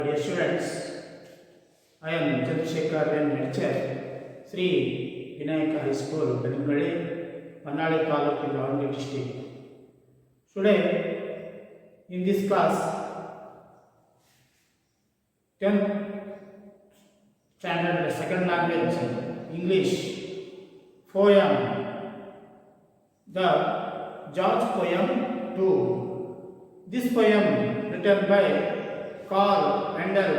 Dear students, I am Chandrasekhar N. Lecturer, Sri Vinayaka High School, Belingali, Pannadi Taluk in Lavandi district. Today, in this class, 10th standard second language, English, poem, the George poem 2. This poem written by Carl Handel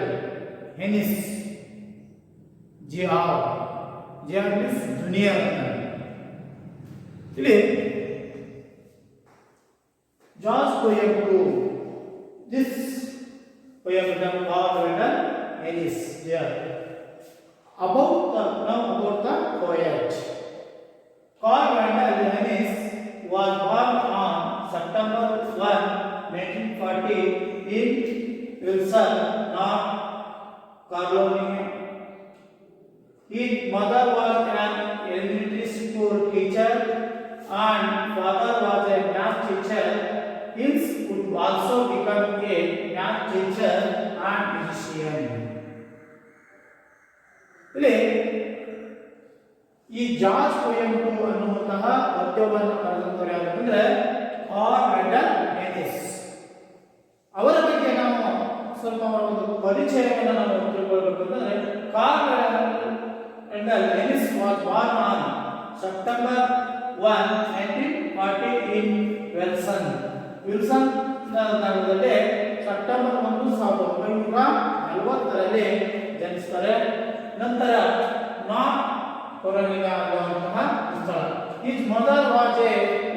Hennis Jr. means junior. ಇಲ್ಲಿ George poem 2. This poem written Carl Handel Hennis Jr. About the poet. Carl Handel Hennis was born on September 1, 1940 in Wilson, North Carolina. His mother was an elementary school teacher and father was a math teacher. He would also become a math teacher and musician. ಇಲ್ಲಿ ಈ George poem 2 ಅನ್ನುವಂತಹ ಪದ್ಯವನ್ನು ಬರೆದವರು ಯಾರಂದ್ರೆ Karl Wendell ಹೆನಿಸ್. ಅವರ ಬಗ್ಗೆ ನಾವು ಸ್ವಲ್ಪ ಒಂದು ಪರಿಚಯವನ್ನು ನಾವು ತಿಳ್ಕೊಳ್ಬೇಕಂದ್ರೆ Carl Wendell Hines was born on September 1, 1940 in Wilson ನಗರದಲ್ಲಿ ಸೆಪ್ಟೆಂಬರ್ 1, 1940ರಲ್ಲಿ ಜನಿಸ್ತಾರೆ. ನಂತರ ನಾರ್ತ್ ಕೊರೊಲಿನಾ ಅನ್ನುವಂತಹ ಸ್ಥಳ. His mother was a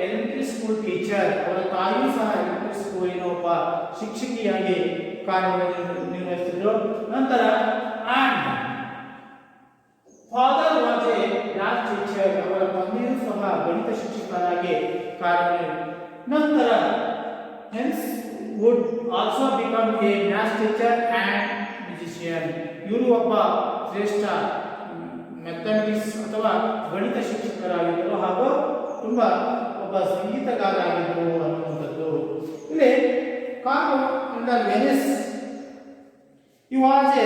elementary school teacher. ಅವರ ತಾಯಿಯೂ ಸಹ elementary ಸ್ಕೂಲಿನ ಒಬ್ಬ ಶಿಕ್ಷಕಿಯಾಗಿ ಕಾರ್ಯನಿರ್ವಹಿಸಿದ್ರು. ನಂತರ and father was a math teacher. ಅವರ ತಂದೆಯೂ ಸಹ ಗಣಿತ ಶಿಕ್ಷಕರಾಗಿ ನಂತರ hence would also become a math teacher and musician. ಇವರು ಒಬ್ಬ ಶ್ರೇಷ್ಠ ಮ್ಯಾಥಮೆಟಿಕ್ಸ್ ಅಥವಾ ಗಣಿತ ಶಿಕ್ಷಕರಾಗಿದ್ದರು ಹಾಗೂ ತುಂಬಾ ಒಬ್ಬ ಸಂಗೀತಗಾರ ಆಗಿದ್ದರು ಅನ್ನುವಂಥದ್ದು. ಇಲ್ಲಿ Carl Wendell Hines he was a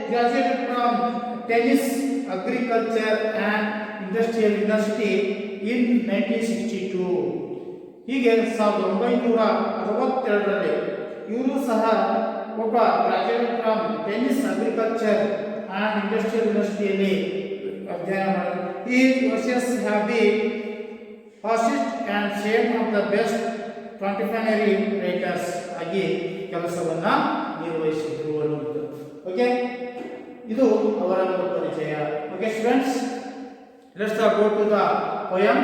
graduate from Tennis Agriculture and Industrial University in 1962. ಹೀಗೆ 1962ರಲ್ಲಿ ಇವರು ಸಹ ಒಬ್ಬ graduate from Tennessee agriculture and industrial ಯೂನಿವರ್ಸಿಟಿಯಲ್ಲಿ ಅಧ್ಯಯನ ಮಾಡಿದರು. ಈ verses have been fascist and some of the best contemporary writers ಆಗಿ ಕೆಲಸವನ್ನು ನಿರ್ವಹಿಸಿದ್ರು ಅನ್ನುವುದು. ಓಕೆ, ಇದು ಅವರ ಪರಿಚಯ. Okay students, let's go to the poem.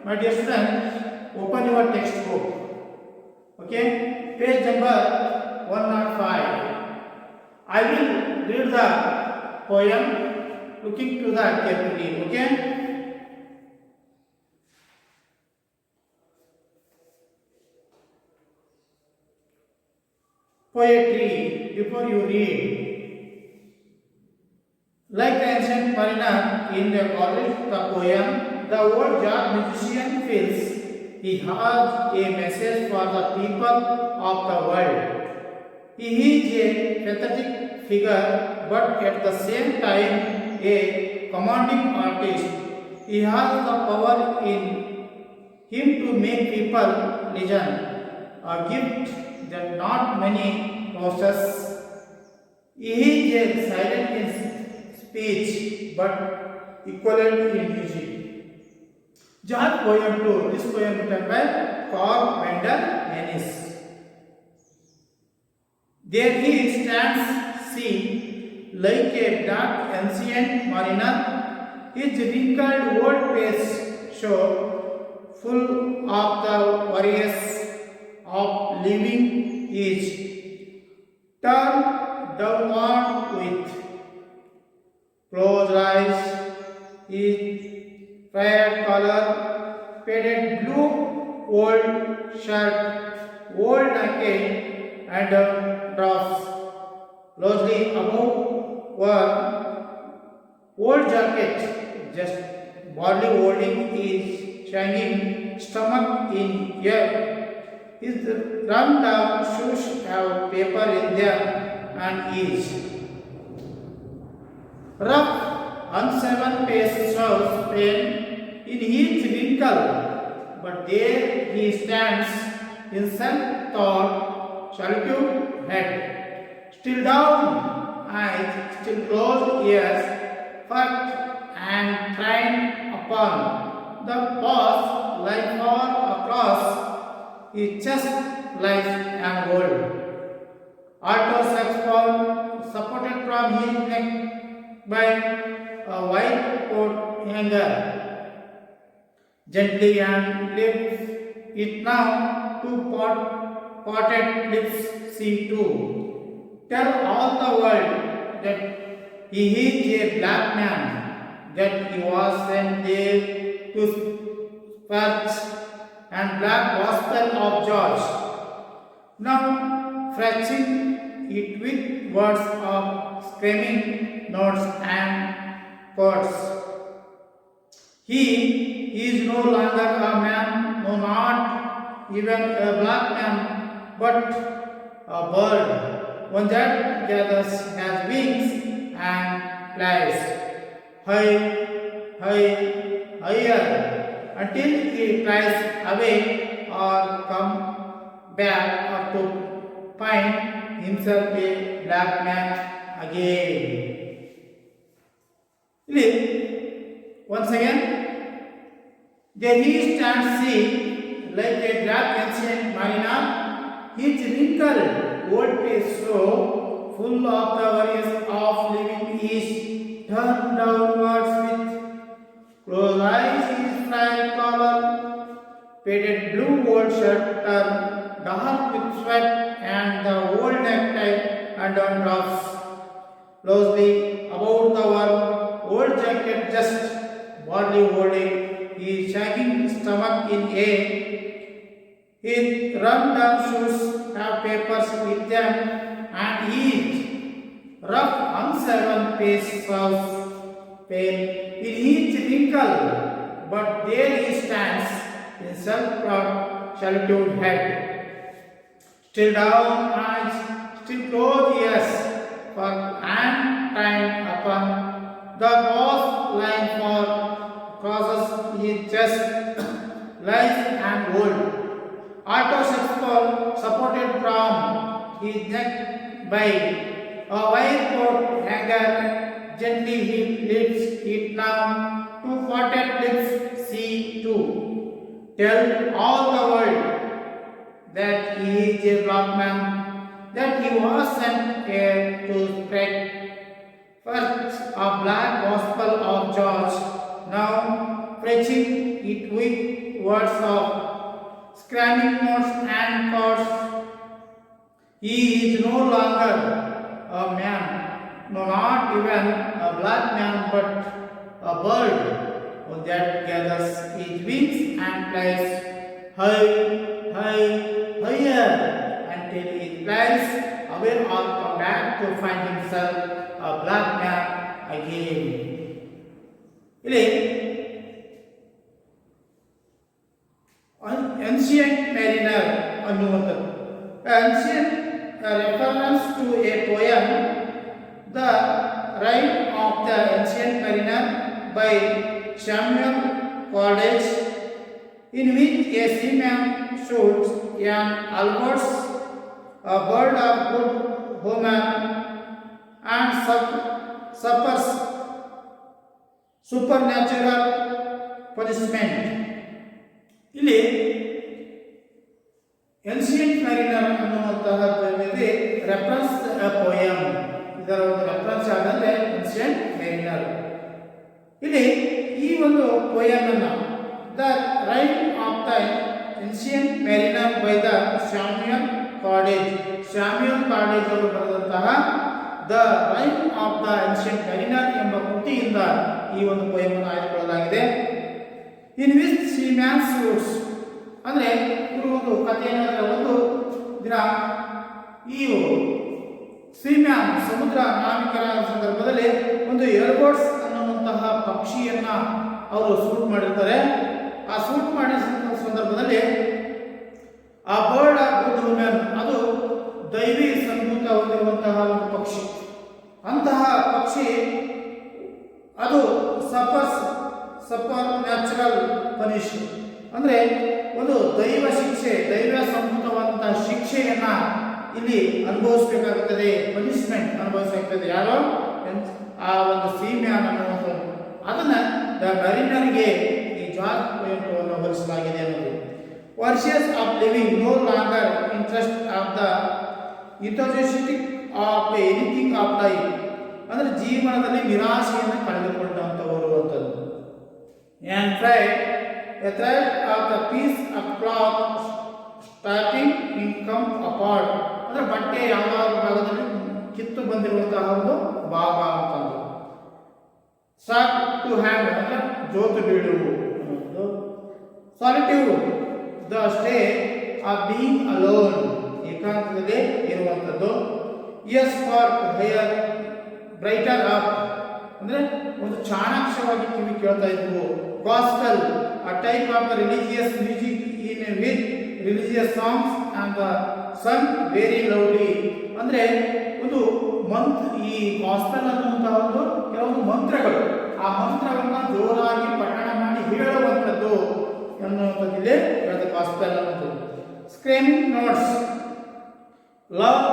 My dear student, open your textbook. Okay, page number 105. I will read the poem looking to the carefully. Okay, poetry. Before you read, like the ancient mariner in the college, the poem, the old George musician feels he has a message for the people of the world. He is a pathetic figure, but at the same time a commanding artist. He has the power in him to make people listen, a gift that not many possess. He is a silent in speech, but equivalent in music. George poem 2. This poem written by Carl Handel Hennis. There he stands seen like a dark ancient mariner. His wrinkled old face show full of the worries of living age. Turned downward with closed eyes, his fair color, faded blue, old shirt, old jacket, and drops. Loosely above were old jacket, just barely holding his shining stomach in air. His run down shoes have paper in them, and ease. Rough, unseven pace shows pain in each wrinkle, but there he stands in self-thought, solitude head. Still down eyes, still closed ears, fucked and trained upon the pause like far across his chest lies and world. Alto saxophone supported from his neck by a white coat hanger. Gently and lifts it now to potted lips see to tell all the world that he is a black man, that he was sent there to spread and black gospel of George. Now fetching it with words of screaming notes and chords. He is no longer a man, no, not even a black man, but a bird, one that gathers has wings and flies high, higher, until he flies away or come back up to find himself a black man again. Once again, there he stands see like a dark ancient mariner, his wrinkled old face so full of the worries of living is turned downwards with closed eyes, his flat collar, faded blue old shirt turned dark with sweat, and the old necktie and drops closely about the old jacket just bodily holding his shaking stomach in air. His run-down shoes have papers with them, and each rough unseven pace of pain in each wrinkle, but there he stands in self-proud solitude head. Still down eyes, still closed ears, for and time upon the cross line for crosses his chest lies and wood. Alto saxophone supported from his neck by a wire coat hanger. Gently he lifts it now to potted lips see to tell all the world that he is a black man, that he was sent here to spread first a black gospel of George, now preaching it with words of screaming notes and chords. He is no longer a man, no, not even a black man, but a bird that gathers his wings and flies higher until he flies away or come back to find himself a black man again. Ancient mariner ಅನ್ನುವಂಥದ್ದು. Ancient reference to a poem, The Rime of the Ancient Mariner by Samuel Coleridge, in which a seaman shoots an albatross, a bird of good omen, and suffers supernatural punishment. ಇಲ್ಲಿ ancient ಮ್ಯಾರಿನರ್ ಅನ್ನುವಂತಹದ್ದೇ reference poem, ಇದರ ಒಂದು reference ಆದಂತೆ ancient ಮ್ಯಾರಿನರ್. ಇಲ್ಲಿ ಈ ಒಂದು poem ಅನ್ನು the rime of the ancient mariner by the Samuel Coleridge ಅವರು ಬರೆದಂತಹ the rime of the ancient mariner ಎಂಬ ಕೃತಿಯಿಂದ ಈ ಒಂದು ಪೋಯಮ್ ಅನ್ನು ಆಯ್ದುಕೊಳ್ಳಲಾಗಿದೆ. ಇನ್ ವಿಚ್ ಸೀಮ್ಯಾನ್ ಶೂಟ್ಸ್ ಅಂದರೆ ಇವರು ಒಂದು ಕಥೆ ಏನಂದರೆ, ಒಂದು ದಿನ ಈ ಸೀಮ್ಯಾನ್ ಸಮುದ್ರ ನಾವಿಕರ ಸಂದರ್ಭದಲ್ಲಿ ಒಂದು ಏರ್ಬೋಟ್ಸ್ ಅನ್ನುವಂತಹ ಪಕ್ಷಿಯನ್ನು ಅವರು ಶೂಟ್ ಮಾಡಿರ್ತಾರೆ. ಆ ಶೂಟ್ ಮಾಡಿದ ಸಂದರ್ಭದಲ್ಲಿ ಆ ಬರ್ಡ್ ಗುಡ್ ವುಮೆನ್ ಅದು ದೈವಿ ಸಂಭೂತ ಹೊಂದಿರುವಂತಹ ಒಂದು ಪಕ್ಷಿ. ಅಂತಹ ಪಕ್ಷಿ ಅದು ಸಪರ್ ನ್ಯಾಚುರಲ್ ಪನಿಷ್ ಅಂದರೆ ಒಂದು ದೈವ ಶಿಕ್ಷೆ, ದೈವ ಸಂಭೂತವಾದಂತಹ ಶಿಕ್ಷೆಯನ್ನ ಇಲ್ಲಿ ಅನುಭವಿಸಬೇಕಾಗುತ್ತದೆ, ಪನಿಷ್ಮೆಂಟ್ ಅನುಭವಿಸಬೇಕಾಗುತ್ತದೆ. ಯಾರೋ ಆ ಒಂದು ಸೀಮ್ಯಾನ್ ಅನ್ನುವಂಥದ್ದು ಅದನ್ನ ದ ಮರಿನರ್ಗೆ ಈ ಜಾರ್ಜ್ ಪೋಯಂಟನ್ನು ಹೋಲಿಸಲಾಗಿದೆ ಅನ್ನೋದು. Verses of living no longer interest of the enthusiastic of anything of life ಅಂದರೆ ಜೀವನದಲ್ಲಿ ನಿರಾಶೆಯನ್ನು ಕಳೆದುಕೊಂಡಂಥವರು ಅಂತದ್ದು. And thread of the piece of cloth starting in come apart ಅಂದರೆ ಬಟ್ಟೆ ಯಾವ ಭಾಗದಲ್ಲಿ ಕಿತ್ತು ಬಂದಿರುವಂತಹ ಒಂದು ಭಾಗ ಅಂತಂದು. ಸ್ಟಾರ್ಟ್ ಟು ಹ್ಯಾಂಡ್ ಅಂದರೆ ಜೋತು ಬೀಳುವು. Solitude the state of being alone ಏಕಾಂತದಲ್ಲಿ ಇರುವಂಥದ್ದು. As for higher brighter up ಅಂದರೆ ಒಂದು ಚಾಣಾಕ್ಷವಾಗಿ ಕಿವಿ ಕೇಳ್ತಾ ಇದ್ವು. Gospel a type of religious music in with religious songs and sung very loudly ಅಂದರೆ ಒಂದು ಈ ಗಾಸ್ಪೆಲ್ ಅನ್ನುವಂತಹ ಒಂದು ಕೆಲವೊಂದು ಮಂತ್ರಗಳು, ಆ ಮಂತ್ರವನ್ನು ಜೋರಾಗಿ ಪಠಣ ಮಾಡಿ ಹೇಳುವಂಥದ್ದು ಎನ್ನುವಂಥದ್ದಿದೆ ಗಾಸ್ಪೆಲ್ ಅನ್ನುವಂಥದ್ದು. Screaming notes love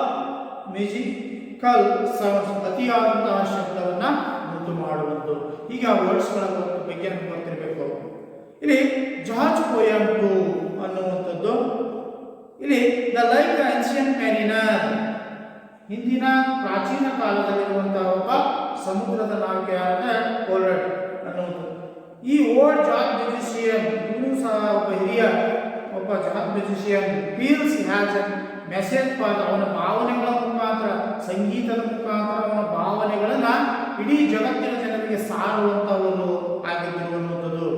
musical sounds ಅತಿಯಾದಂತಹ ಶಬ್ದವನ್ನು ಉಂಟು ಮಾಡುವಂಥದ್ದು. ಈಗ ವರ್ಡ್ಸ್ಗಳ ಬಗ್ಗೆ ನಮ್ಗೆ ಗೊತ್ತಿರಬೇಕು. ಇಲ್ಲಿ ಜಾರ್ಜ್ ಪೋಯಂಟು ಅನ್ನುವಂಥದ್ದು ಇಲ್ಲಿ ದ ಲೈಕ್ ಏನ್ಷಿಯಂಟ್ ಮ್ಯಾರಿನರ್ ಹಿಂದಿನ ಪ್ರಾಚೀನ ಕಾಲದಲ್ಲಿರುವಂತಹ ಒಬ್ಬ ಸಮುದ್ರದ ನಾವಿಕೆಯಾದ ಕೋಲ್ರಟ್ ಅನ್ನುವಂಥದ್ದು. ಈ ಓಲ್ಡ್ ಜಾರ್ಜ್ ಮ್ಯೂಸಿಷಿಯನ್ ಇವನು ಸಹ ಒಬ್ಬ George musician feels has A message for ಅವನ ಭಾವನೆಗಳ ಮುಖಾಂತರ, ಸಂಗೀತದ ಮುಖಾಂತರ ಅವನ ಭಾವನೆಗಳನ್ನ ಇಡೀ ಜಗತ್ತಿನ ಜನರಿಗೆ ಸಾರುವಂತವರು ಆಗಿದ್ದರು ಅನ್ನುವಂಥದ್ದು.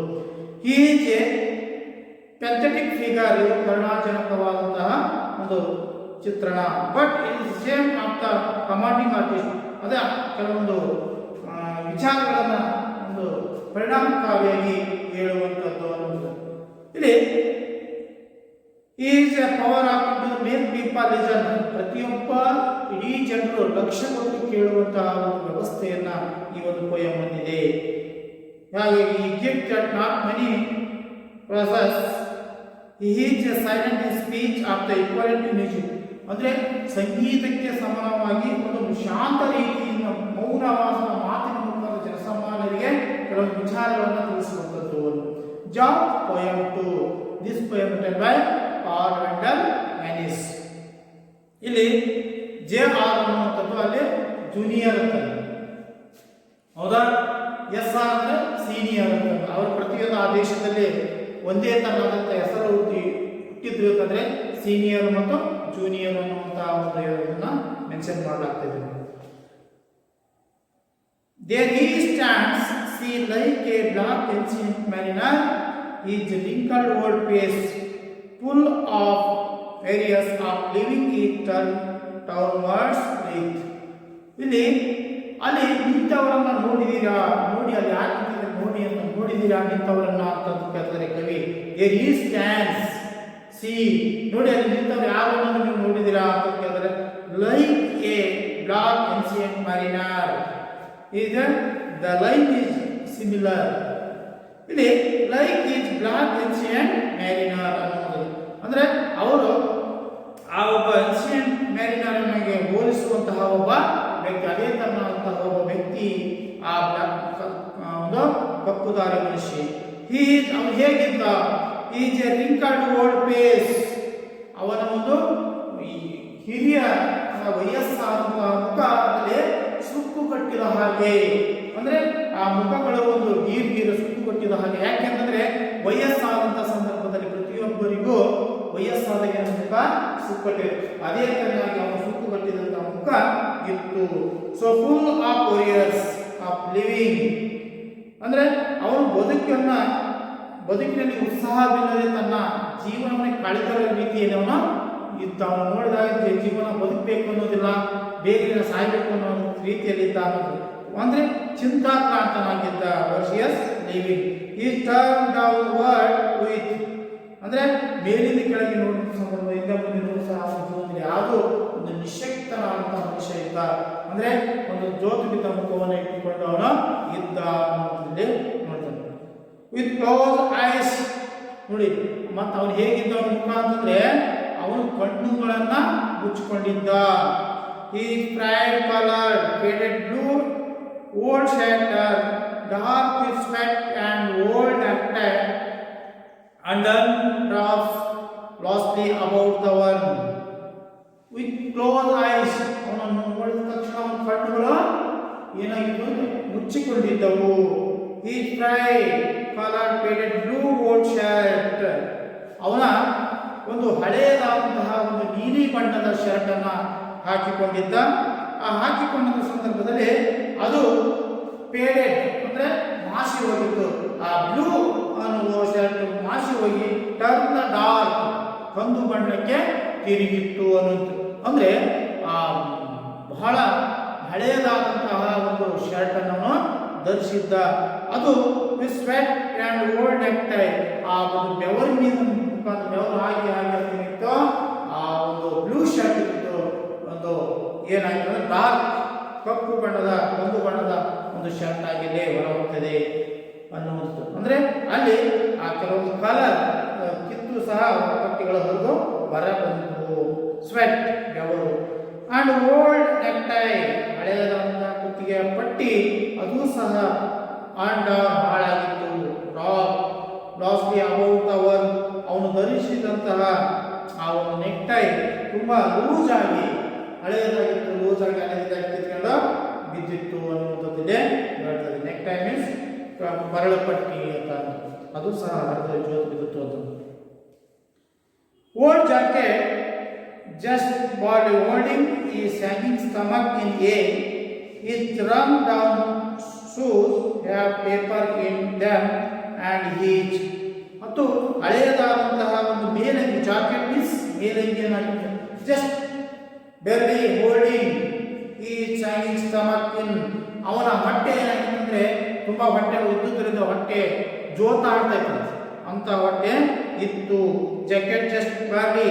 ಹೀಗೆ ಪೆಂಥೆಟಿಕ್ ಫಿಗರ್ ಇದು ಕರುಣಾಜನಕವಾದಂತಹ ಒಂದು ಚಿತ್ರಣ. But it is same of the commanding artist ಅದೇ ಕೆಲವೊಂದು ವಿಚಾರಗಳನ್ನು ಒಂದು ಪರಿಣಾಮಕಾರಿಯಾಗಿ ಹೇಳುವಂಥದ್ದು ಅನ್ನೋದು. ಇಲ್ಲಿ is a power of to make people listen ಪ್ರತಿಯೊಬ್ಬ ಇಡೀ ಜನರು ಲಕ್ಷ್ಯ ಕೊಟ್ಟು ಕೇಳುವಂತಹ ಒಂದು ವ್ಯವಸ್ಥೆಯನ್ನ ಈ ಒಂದು ಪೋಯಂ ಹೊಂದಿದೆ. ಹಾಗೆ ಈ gift that not money process is A silent speech of the equality music ಅಂದರೆ ಸಂಗೀತಕ್ಕೆ ಸಮಾನವಾಗಿ ಒಂದು ಶಾಂತ ರೀತಿಯಿಂದ ಮೌನವಾದ ಮಾತಿನ ಮೂಲಕ ಜನಸಾಮಾನ್ಯರಿಗೆ ಕೆಲವು ವಿಚಾರಗಳನ್ನು ತಿಳಿಸುವಂಥದ್ದು. ಜಾರ್ಜ್ poem this poem written by Carl Wendell Hines. ಇಲ್ಲಿ ಜೆ ಆರ್ ಅನ್ನುವಂಥದ್ದು ಅಲ್ಲಿ ಜೂನಿಯರ್ ಅಂತ, ಹೌದಾ? ಎಸ್ ಆರ್ ಅಂದ್ರೆ ಸೀನಿಯರ್ ಅಂತ. ಅವರ ಪ್ರತಿಯೊಂದು ಆ ದೇಶದಲ್ಲಿ ಒಂದೇ ತರನಾದಂಥ ಹೆಸರು ಹುಟ್ಟಿದ್ರು ಅಂತಂದ್ರೆ ಸೀನಿಯರ್ ಮತ್ತು ಜೂನಿಯರ್ ಅನ್ನುವಂತಹ ಒಂದು ಇದನ್ನ mention ಮಾಡಲಾಗ್ತಿದೆ. There he stands, see like a black ancient mariner, his wrinkled old face full of areas of living it towards breath. ಇಲ್ಲಿ ಅಲ್ಲಿ ನಿಂತವರನ್ನ ನೋಡಿದೀರಾ, ನೋಡಿ ಅಲ್ಲಿ ಯಾರು ನಿಂತಿದ್ದಾರೆ ನೋಡಿ ಅಂತ ನೋಡಿದೀರಾ ನಿಂತವರನ್ನ ಅಂತ ಕೇಳ್ತಾರೆ ಕವಿ. There he stands, see ನೋಡಿ ಅಲ್ಲಿ ನಿಂತವ್ರು ಯಾರು ಅನ್ನೋದು ನೀವು ನೋಡಿದೀರಾ ಅಂತ ಕೇಳಿದ್ರೆ like a black ancient mariner. Is the line is similar. ಇಲ್ಲಿ like is black ancient mariner ಅನ್ನೋದು ಅಂದ್ರೆ ಅವರು ಆ ಒಬ್ಬ ancient mariner ಗೆ ಹೋಲಿಸುವಂತಹ ಒಬ್ಬ ವ್ಯಕ್ತಿ, ಅದೇ ತರನಾದಂತಹ ಒಬ್ಬ ವ್ಯಕ್ತಿ ಆ ಒಂದು ಕಪ್ಪುದಾರಿ ಮನುಷ್ಯ. ಅವನು ಹೇಗಿದ್ದ? Is a wrinkled old face. ಅವನ ಒಂದು ಹಿರಿಯ ವಯಸ್ಸಾದಂತಹ ಮುಖ ಅಲ್ಲಿ ಸುಕ್ಕು ಕಟ್ಟಿದ ಹಾಗೆ, ಅಂದ್ರೆ ಆ ಮುಖಗಳು ಒಂದು ಗೀರ್ಗೀರ ಸುಕ್ಕು ಕಟ್ಟಿದ ಹಾಗೆ. ಯಾಕೆಂದ್ರೆ ವಯಸ್ಸಾದಂತಹ ಸಂದರ್ಭದಲ್ಲಿ ಪ್ರತಿಯೊಬ್ಬರಿಗೂ ವಯಸ್ಸಾದಾಗ ಮುಖ ಸುಕ್ಕು ಕಟ್ಟಿದೆ, ಅದೇ ತರನಾಗಿ ಅವನು ಸುಕ್ಕು ಕಟ್ಟಿದಂತಹ ಮುಖ ಇತ್ತು. So full of warriors of living ಅಂದ್ರೆ ಅವನು ಬದುಕಿನಲ್ಲಿ ಉತ್ಸಾಹವಿಲ್ಲದೆ ತನ್ನ ಜೀವನವನ್ನು ಕಳೆದ ರೀತಿಯಲ್ಲಿ ಅವನು ಇದ್ದ. ಅವನು ನೋಡಿದಾಗ ಜೀವನ ಬದುಕಬೇಕು ಅನ್ನೋದಿಲ್ಲ, ಬೇಗ ಸಾಯ್ಬೇಕು ಅನ್ನೋ ರೀತಿಯಲ್ಲಿ ಇದ್ದ ಅನ್ನೋದು ಅಂದ್ರೆ ಚಿಂತಾಕ್ರಾಂತನಾಗಿದ್ದ. ವರ್ಷಿಯಸ್ ಲಿವಿಂಗ್ ಈ ಟರ್ನ್ ಡೌನ್ ವರ್ಡ್ ವಿತ್ ಅಂದ್ರೆ ಮೇಲಿಂದ ಕೆಳಗೆ ನೋಡಿದ ಸಂದರ್ಭ ಹಿಂದೆ ಮುಂದೆ ನೋಡಿ ಸಹ ಯಾವುದೂ ಒಂದು ನಿಶಕ್ತನಾದಂಥ ಮನುಷ್ಯ ಇದ್ದ. ಅಂದ್ರೆ ಒಂದು ಜೋತು ಬಿದ್ದ ಮುಖವನ್ನು ಇಟ್ಟುಕೊಂಡು ಅವನು ಇದ್ದ ಅನ್ನೋದ್ರಲ್ಲಿ ನೋಡ್ತಾನೆ. ವಿತ್ ಕ್ಲೋಸ್ ಐಸ್ ನೋಡಿ, ಮತ್ತು ಅವನು ಹೇಗಿದ್ದ ಅವನ ಮುಖ ಅಂತಂದ್ರೆ ಅವನು ಕಣ್ಣುಗಳನ್ನ ಮುಚ್ಚಿಕೊಂಡಿದ್ದ. ಈ bright colour faded blue old shirt dark with sweat and old necktie undone drops loosely about the one with closed eyes. ಅವನನ್ನು ನೋಡಿದ ತಕ್ಷಣ ಅವನ ಕಣ್ಣುಗಳು ಏನಾಗಿತ್ತು, ಮುಚ್ಚಿಕೊಂಡಿದ್ದವು. ಈ bright colour faded blue old shirt, ಅವನ ಒಂದು ಹಳೆಯದಾದಂತಹ ಒಂದು ನೀಲಿ ಬಣ್ಣದ ಶರ್ಟ್ ಅನ್ನ ಹಾಕಿಕೊಂಡಿದ್ದ. ಆ ಹಾಕಿಕೊಂಡ ಸಂದರ್ಭದಲ್ಲಿ ಅದು ಫೇಡೆಡ್ ಅಂದ್ರೆ ಮಾಸಿ ಹೋಗಿತ್ತು. ಆ ಬ್ಲೂ ಅನ್ನುವ ಶರ್ಟ್ ಮಾಸಿ ಹೋಗಿ ಟರ್ನ್ ಡಾರ್ಕ್ ಕಂದು ಬಣ್ಣಕ್ಕೆ ತಿರುಗಿತ್ತು ಅನ್ನೋದು. ಅಂದ್ರೆ ಆ ಬಹಳ ಹಳೆಯದಾದಂತಹ ಒಂದು ಶರ್ಟ್ ಅನ್ನು ಧರಿಸಿದ್ದ. ಅದು ಸ್ವೆಟ್ ಅಂಡ್ ಓಲ್ಡ್ ನೆಕ್ಟೈ, ಆ ಒಂದು ಬೆವರಿನಿಂದ ಮುಖಾಂತರ ಬೆವರು ಹಾಗೆ ಇತ್ತು. ಆ ಒಂದು ಬ್ಲೂ ಶರ್ಟ್ ಇತ್ತು, ಒಂದು ಏನಾಗ್ತದೆ ಡಾರ್ಕ್ ಕಪ್ಪು ಬಣ್ಣದ ಕಂದು ಬಣ್ಣದ ಒಂದು ಶರ್ಟ್ ಆಗಿದೆ ಹೊರಹೋಗ್ತದೆ ಅನ್ನುವುದು. ಅಂದ್ರೆ ಅಲ್ಲಿ ಆ ಕೆಲವೊಂದು ಕಲರ್ ಕಿತ್ತು ಸಹ ಪಟ್ಟಿಗಳು ಹರಿದು ಹೊರ ಬಂತು. ಸ್ವೆಟ್ ಬೆವರು ಅಂಡ್ ಓಲ್ಡ್ ನೆಕ್ಟೈ, ಹಳೆಯದಾದಂತಹ ಕುತ್ತಿಗೆಯ ಪಟ್ಟಿ ಅದು ಸಹ ಅಂಡ್ ಹಾಳಾಗಿತ್ತು. ಲಾಸ್ಟ್ಲಿ ಅಬೌಟ್ ಅವರ್, ಅವನು ಧರಿಸಿದಂತಹ ಆ ಒಂದು ನೆಕ್ಟೈ ತುಂಬಾ ಲೂಸ್ ಆಗಿ ಹಳೆಯದಾಗಿತ್ತು, ಲೂಸ್ ಆಗಿ ಹಳೆಯದಾಗಿ ಕಿತ್ಕೊಂಡು ಬಿದ್ದಿತ್ತು ಅನ್ನುವಂಥದ್ದಿದೆ ಹೇಳ್ತಾರೆ. ನೆಕ್ಟೈ ಮೀನ್ಸ್ ಬರಳಪಟ್ಟಿ ಅಂತ, ಅದು ಸಹ ಹರಿದ ಜೋತು ಬಿದ್ದಿತ್ತು ಅಂತ. Old jacket just while holding his hanging stomach in air, his run down shoes have paper in them and his ಮತ್ತು ಹಳೆಯದಾದಂತಹ ಒಂದು ಮೇಲಂಗಿ, ಜಾಕೆಟ್ ಮೀನ್ಸ್ ಮೇಲಂಗಿ ಏನಾಗಿದೆ, ಜಸ್ಟ್ ಬೆರ್ಲಿ ಹೋಲ್ಡಿಂಗ್ ಈ ಹ್ಯಾಂಗಿಂಗ್ ಸ್ಟಮಕ್ ಇನ್, ಅವನ ಹೊಟ್ಟೆ ಏನಾಗಿದೆ ಅಂದ್ರೆ ತುಂಬಾ ಹೊಟ್ಟೆ ಇದ್ದುದರಿಂದ ಹೊಟ್ಟೆ ಜೋತಾಡ್ತಾ ಇತ್ತು ಅಂತ ಹೊಟ್ಟೆ ಇತ್ತು. ಜಾಕೆಟ್ ಜಸ್ಟ್ ಬಾರ್ಲಿ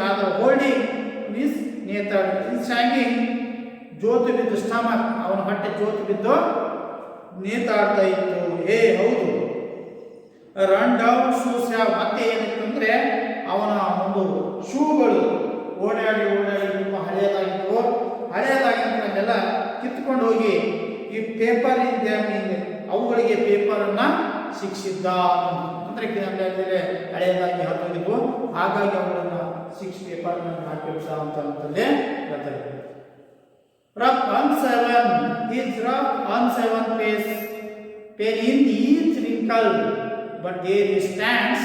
ಆದ ಹೋಲ್ಡಿಂಗ್ ಮೀನ್ಸ್ ನೇತಾಡ್, ಹ್ಯಾಂಗಿಂಗ್ ಜೋತು ಬಿದ್ದು ಸ್ಟಮಕ್, ಅವನ ಹೊಟ್ಟೆ ಜೋತು ಬಿದ್ದು ನೇತಾಡ್ತಾ ಇತ್ತು. ಹೌದು. ರನ್ ಡೌನ್ ಶೂಸ್ ಮತ್ತೆ ಏನಿತ್ತು ಅಂದ್ರೆ ಅವನ ಒಂದು ಶೂಗಳು ಓಡಾಡಿ ತುಂಬಾ ಹಳೆಯದಾಗಿತ್ತು. ಹಳೆಯದಾಗಿದ್ದೆಲ್ಲ ಕಿತ್ಕೊಂಡು ಹೋಗಿ ಈ ಪೇಪರ್ ಇದೆ ಅವುಗಳಿಗೆ ಪೇಪರ್ ಅನ್ನ ಶಿಕ್ಷಿಸಿದ್ದ. ಅಂದ್ರೆ ಹಳೆಯದಾಗಿ ಹಾಕಿದ್ವು, ಹಾಗಾಗಿ ಅವುಗಳನ್ನ ಪೇಪರ್ ಹಾಕಿಬಿಟ್ಟ ಅಂತಂದ್ರೆ ಹೇಳ್ತಾರೆ. Rough on seven, his rough on seven face in each wrinkle, but there he stands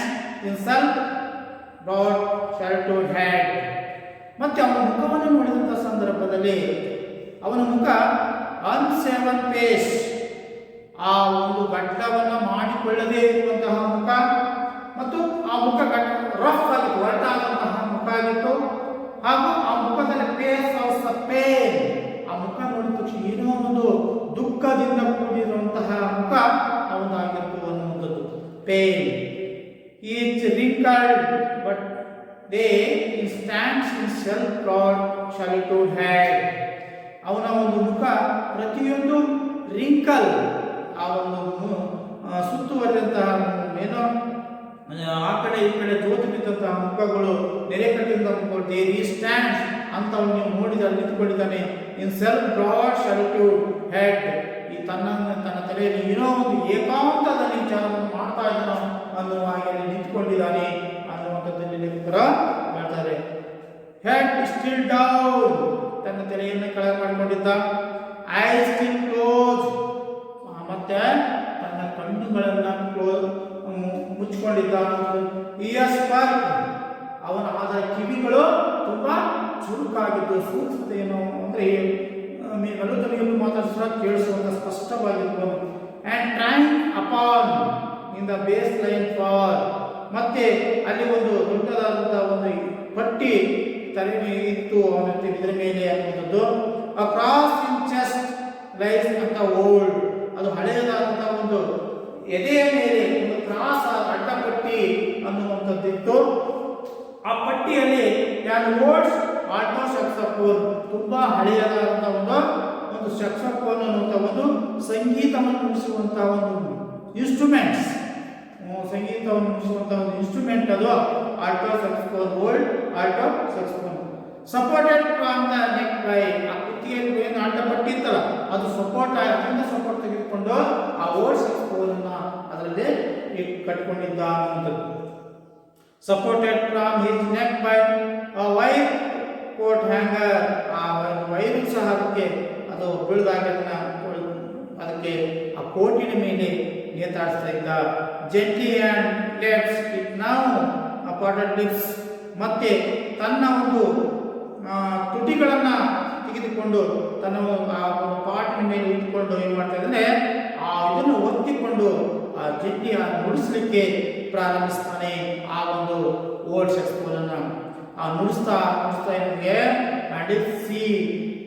in self-broad sheltered head. ಮತ್ತೆ ಅವನ ಮುಖವನ್ನು ನೋಡಿದಂಥ ಸಂದರ್ಭದಲ್ಲಿ ಅವನ ಮುಖ ಆನ್ ಸೆವೆನ್ ಪೇಸ್, ಆ ಒಂದು ಗಡ್ಡವನ್ನು ಮಾಡಿಕೊಳ್ಳದೇ ಇರುವಂತಹ ಮುಖ, ಮತ್ತು ಆ ಮುಖ ರಫ್ ಆಗಿತ್ತು, ಒರಟಾದಂತಹ ಮುಖ ಆಗಿತ್ತು. ಹಾಗೂ ಆ ಮುಖದಲ್ಲಿ ಪೇಸ್ ಆಫ್ ಪೇನ್, ಆ ಮುಖ ನೋಡಿದ ತಕ್ಷಣ ಏನೋ ಒಂದು ದುಃಖದಿಂದ ಕೂಡಿರುವಂತಹ ಮುಖ ಅವನಾಗಿತ್ತು ಅನ್ನುವಂಥದ್ದು. Pain is wrinkled but they stands in self proud solitude head. ಅವನ ಒಂದು ಮುಖ ಪ್ರತಿಯೊಂದು ರಿಂಕಲ್, ಆ ಒಂದು ಸುತ್ತುವರಿದಂತಹ ಏನೋ ಆ ಕಡೆ ಈ ಕಡೆ ಜೋತು ಬಿದ್ದಂತಹ ಮುಖಗಳು, ನೆರೆ ಕಟ್ಟಿದ ಮುಖಗಳು, ದೇ ಸ್ಟ್ಯಾಂಡ್ಸ್ ಅಂತ ಅವನು ನೀವು ನೋಡಿದ ನಿಂತ್ಕೊಂಡಿದ್ದಾನೆ. ಇನ್ ಸೆಲ್ಫ್ ಬ್ರಾಡ್ ಶಾಲಿಟ್ಯೂಡ್ ಹೆಡ್, ಈ ತನ್ನ ತಲೆಯಲ್ಲಿ ಏನೋ ಒಂದು ಏಕಾಂತದಲ್ಲಿ ವಿಚಾರವನ್ನು ಮಾಡ್ತಾ ಇದ್ದಾನೋ ಅನ್ನುವ ಹಾಗೆ ನಿಂತ್ಕೊಂಡಿದ್ದಾನೆ ಅನ್ನುವಂಥದ್ದಲ್ಲಿ ಲೇಖಕರು ಹೇಳ್ತಾರೆ. ಹೆಡ್ ಸ್ಟಿಲ್ ಡೌನ್, ತನ್ನ ತಲೆಯನ್ನು ಕೆಳಗೆ ಮಾಡಿಕೊಂಡಿದ್ದ. ಐ ಸ್ಟಿಲ್ ಕ್ಲೋಸ್, ಮತ್ತೆ ತನ್ನ ಕಣ್ಣುಗಳನ್ನ ಮುಚ್ಚಿಕೊಂಡಿದ್ದ. ಇಯರ್ಸ್ ವರ್ಕ್, ಅವನ ಆದ ಕಿವಿಗಳು ತುಂಬಾ ಚುರುಕಾಗಿದ್ದು, ಸೂಕ್ಷ್ಮತೆಯನ್ನು ಅಂದ್ರೆ ನಡುತನೆಯನ್ನು ಮಾತಾಡಿಸುವ ಕೇಳಿಸುವಂತ ಸ್ಪಷ್ಟವಾಗಿತ್ತು. And train upon in the bass line for, ಮತ್ತೆ ಅಲ್ಲಿ ಒಂದು ದೊಡ್ಡದಾದಂತಹ ಒಂದು ಪಟ್ಟಿ ತಲೆ ಇತ್ತು ಅವನಂತೆ ಇದರ ಮೇಲೆ ಅನ್ನುವಂಥದ್ದು. ಅಕ್ರಾಸ್ ಇನ್ ಚೆಸ್ಟ್ ಲೈಸ್ ಅಂತ ಓಲ್ಡ್, ಅದು ಹಳೆಯದಾದಂತಹ ಒಂದು ಎದೆಯ ಮೇಲೆ ಒಂದು ಕ್ರಾಸ್ ಅಡ್ಡಪಟ್ಟಿ ಅನ್ನುವಂಥದ್ದಿತ್ತು. ಆ ಪಟ್ಟಿಯಲ್ಲಿ ವರ್ಡ್ಸ್ ಆಲ್ಮೋಸ್ಟ್ ಸೆಕ್ಸೋಫೋನ್ ಅನ್ನುವಂಥ ಒಂದು ಸಂಗೀತವನ್ನು ನುಡಿಸುವಂತಹ ಒಂದು ಇನ್ಸ್ಟ್ರೂಮೆಂಟ್ಸ್, ಸಂಗೀತವನ್ನು ನುಡಿಸುವಂತಹ ಒಂದು ಇನ್ಸ್ಟ್ರೂಮೆಂಟ್ ಅದು alto saxophone, old alto saxophone. Supported from the neck by, ಆ ಕುತ್ತಿಗೆಯಲ್ಲಿ ಏನು ಅಡ್ಡಪಟ್ಟಿತ್ತಲ್ಲ ಅದು ಸಪೋರ್ಟ್ ಅದರಿಂದ ಸಪೋರ್ಟ್ ತೆಗೆದುಕೊಂಡು ಆ ಓಲ್ಡ್ ಸೆಕ್ಸೋಫೋನ್ ಅನ್ನ ಅದರಲ್ಲಿ ಕಟ್ಕೊಂಡಿದ್ದ ಅನ್ನುವಂಥದ್ದು. Supported from his neck by wire coat hanger, ಆ ವೈರು ಸಹ ಅದಕ್ಕೆ ಅದು ಬೀಳದಾಗ ಅದಕ್ಕೆ ಆ ಕೋಟಿನ ಮೇಲೆ ನೇತಾಡಿಸ್ತಾ ಇದ್ದ. ಜೆಂಟ್ಲಿ ಆ್ಯಂಡ್ ಲೆಫ್ಟ್ಸ್ ಇಟ್ ನಾವು ಪಾಟೆಡ್ ಲಿಪ್ಸ್, ಮತ್ತೆ ತನ್ನ ಒಂದು ತುಟಿಗಳನ್ನು ತೆಗೆದುಕೊಂಡು ತನ್ನ ಆ ಪಾಟಿನ ಮೇಲೆ ಇಟ್ಕೊಂಡು ಏನು ಮಾಡ್ತಾ ಇದ್ದಾನೆ, ಆ ಇದನ್ನು ಒತ್ತಿಕೊಂಡು ಆ ಜೆಂಟಿ ನುಡಿಸ್ಲಿಕ್ಕೆ ಪ್ರಾರಂಭಿಸ್ತಾನೆ. ಆ ಒಂದು ಓಲ್ಡ್ ಸೆಕ್ಸೋಫೋನ್ ಅನ್ನು ನುಡಿಸ್ತಾ ನಿಮಗೆ and if see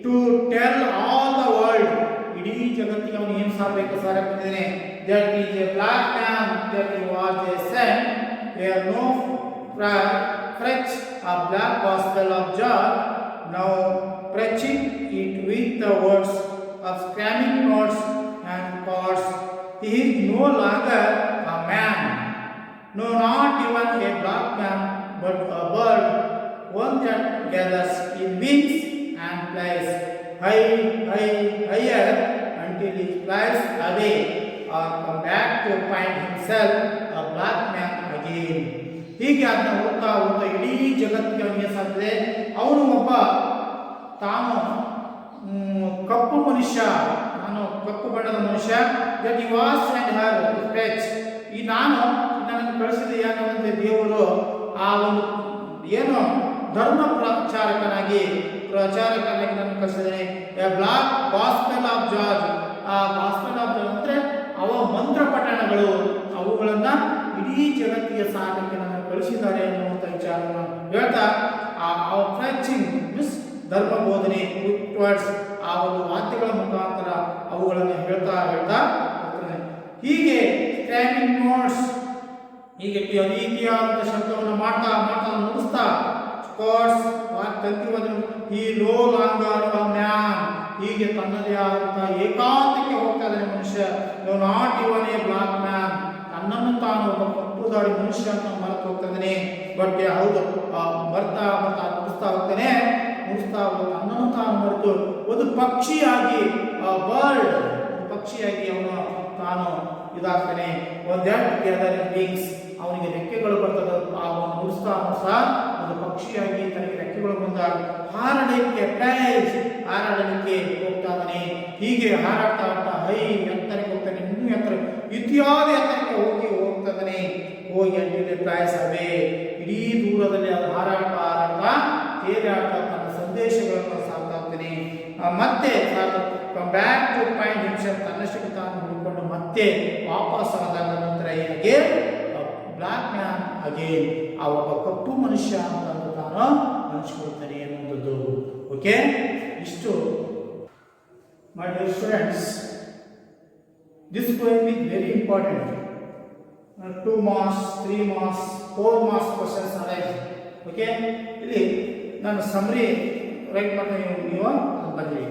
to tell all the world, ಇಡೀ ಜಗತ್ತಿಗೆ ಅವನು ಏನು ಸಾರಬೇಕು ಬಂದಿದ್ದಾನೆ. That is a black man that he was a sent where no preach a black gospel of joy, now preaching it with the words of screaming notes and chords. He is no longer a man, no, not even a black man, but a bird, one that gathers in wings and flies higher until he flies away or come back to find himself a black man again. ಹೀಗೆ ಅದನ್ನ ಓದ್ತಾ ಇಡೀ ಜಗತ್ತಿಗೆ ಅವನಿಗೆ ಸಾಧ್ಯ ಅವನು ಒಬ್ಬ ತಾನು ಕಪ್ಪು ಮನುಷ್ಯ, ನಾನು ಕಪ್ಪು ಬಣ್ಣದ ಮನುಷ್ಯ. That he was and her speech, ಈ ನಾನು ನನ್ನನ್ನು ಕಳಿಸಿದ ಏನಂದ್ರೆ ದೇವರು ಆ ಒಂದು ಏನು ಧರ್ಮ ಪ್ರಚಾರಕನಾಗಿ ನನ್ನ ಕಳಿಸಿದ್ದಾನೆ. ಎ ಬ್ಲಾಕ್ ಗಾಸ್ಪೆಲ್ ಆಫ್ ಜಾರ್ಜ್, ಆ ಗಾಸ್ಪೆಲ್ ಆಫ್ ಜಾರ್ಜ್ ಅಂದರೆ ಅವ ಮಂತ್ರ ಪಠಣಗಳು, ಅವುಗಳನ್ನ ಇಡೀ ಜಗತ್ತಿಗೆ ಸಾರಲಿಕ್ಕೆ ನನ್ನ ಕಳಿಸಿದ್ದಾರೆ ಅನ್ನುವಂಥ ವಿಚಾರವನ್ನು ಹೇಳ್ತಾ ಆ ಫ್ರೆಚಿಂಗ್ ಮೀನ್ಸ್ ಧರ್ಮ ಬೋಧನೆ ಟುವರ್ಡ್ಸ್ ಆ ಒಂದು ವಾಕ್ಯಗಳ ಮುಖಾಂತರ ಅವುಗಳನ್ನು ಹೇಳ್ತಾ ಹೋಗ್ತಾನೆ. ಹೀಗೆ ಸ್ಟ್ಯಾಮಿಂಗ್ ನೋಟ್ಸ್, ಹೀಗೆ ರೀತಿಯಾದಂಥ ಶಬ್ದವನ್ನು ಮಾಡ್ತಾ ನುಡಿಸ್ತಾ ಕೋರ್ಸ್ ತಂತಿವನ್ನು ಈ ಲೋ ಲಾಂಗರ್ ಮ್ಯಾನ್, ಹೀಗೆ ತನ್ನದೇ ಆದಂಥ ಏಕಾಂತಕ್ಕೆ ಹೋಗ್ತಾ ಇದ್ದಾನೆ ಮನುಷ್ಯ. Not even a black man, ನನ್ನನ್ನು ತಾನು ಒಬ್ಬ ಕಪ್ಪುದಾರಿ ಮನುಷ್ಯ ಅಂತ ಮರೆತು ಹೋಗ್ತಾ ಇದ್ದಾನೆ. ಬಟ್ ಹೌದು ಬರ್ತಾ ನುಡಿಸ್ತಾ ಹೋಗ್ತಾನೆ, ತನ್ನನ್ನು ತಾನು ಮರೆತು ಒಂದು ಪಕ್ಷಿಯಾಗಿ ಬರ್ಡ್, ಪಕ್ಷಿಯಾಗಿ ಅವನು ತಾನು ಇದಾಗ್ತಾನೆ. ವಿಂಗ್ಸ್, ಅವನಿಗೆ ರೆಕ್ಕೆಗಳು ಬರ್ತದೆ. ಆ ಒಂದು ನುಡಿಸ್ತಾ ಒಂದು ಪಕ್ಷಿಯಾಗಿ ತನಗೆ ರೆಕ್ಕೆಗಳು ಬಂದಾಗ ಹಾರಡಲಿಕ್ಕೆ ಹೋಗ್ತಾ ಇದ್ದಾನೆ. ಹೀಗೆ ಹಾರಾಡ್ತಾ ಎತ್ತರಕ್ಕೆ ಹೋಗ್ತಾನೆ, ಇನ್ನೂ ಇತ್ಯಾದಿ ಎತ್ತರಕ್ಕೆ ಹೋಗ್ತಾ ಇದ್ದಾನೆ. ಹೋಗಿ ಅಲ್ಲಿ ಪ್ರಾಯಸವೇ ಇಡೀ ದೂರದಲ್ಲಿ ಅದು ಹಾರಾಡ್ತಾ ತೇಲಾಡ್ತಾ ತನ್ನ ಸಂದೇಶಗಳನ್ನು ಸಾಗ್ತಾ ಹೋಗ್ತಾನೆ. ಮತ್ತೆ ಬ್ಯಾಕ್ ಟು ಫೈಂಡ್ ಹಿಮ್ಸೆಲ್ಫ್, ತನ್ನಷ್ಟಕ್ಕೆ ತಾನು ಹುಡುಕೊಂಡು ಮತ್ತೆ ವಾಪಸ್ ಆದಾಗ ನಂತರ ಏನಿಗೆ ಬ್ಲಾಕ್ ಮ್ಯಾನ್ ಅಗೇನ್, ಆ ಒಬ್ಬ ಕಪ್ಪು ಮನುಷ್ಯ ಅಂತ ತಾನು ಅನಿಸ್ಕೊಳ್ತಾನೆ ಅನ್ನುವಂಥದ್ದು. ಓಕೆ, ಇಷ್ಟು my dear students, this poem is very important. 2 marks, 3 marks, 4 marks questions arise. Okay, ಇಲ್ಲಿ ನಾನು ಸಮ್ಮರಿ ರೈಟ್ ಮಾಡ್ತೀನಿ, ನೀವು ಬನ್ನಿ.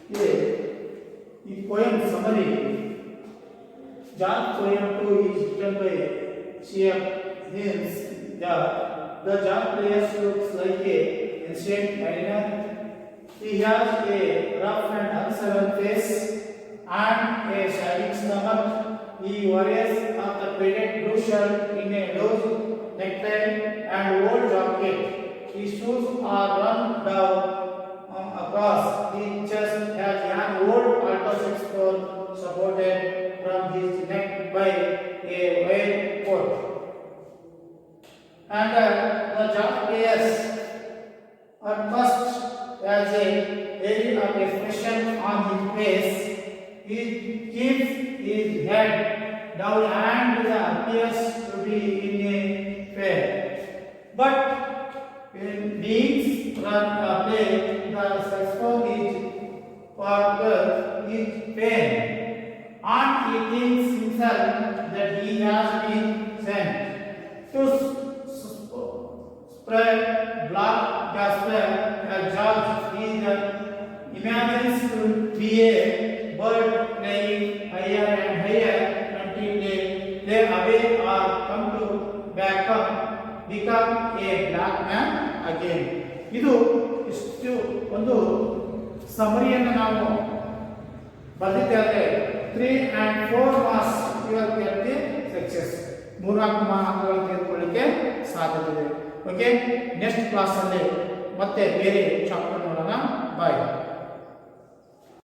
The poem summary. John poem 2 is written by C.F. Hinz. The John player looks like a ancient mariner. He has a rough and uncertain face and a sagging stomach. He wears a faded blue shirt in a loose necktie and old jacket. His shoes are run down across his chest, has an old alto saxophone supported from his neck by a wide coat. And the jazz players at first has a area of expression on his face. He keeps his head down and appears to be in a fair. But when beings play, the saxophone is for his pain, and he thinks himself that he has been sent to spread black gospel as judge. He imagines to be a bird flying higher and higher until they fly away or come to become a black man again. ಇದು ಇಷ್ಟು ಒಂದು ಸಮರಿಯನ್ನು ನಾವು ಬರೆದಿದ್ದೇವೆ. 3 and 4 marks ವಿದ್ಯಾರ್ಥಿ success. 3-4 ಅಂಕಗಳನ್ನು ತೆಗೆದುಕೊಳ್ಳಿಕ್ಕೆ ಸಾಧ್ಯತೆ ಇದೆ. ಓಕೆ, ನೆಕ್ಸ್ಟ್ ಕ್ಲಾಸ್ ಅಲ್ಲಿ ಮತ್ತೆ ಬೇರೆ ಚಾಪ್ಟರ್ ನೋಡೋಣ. ಬಾಯ್.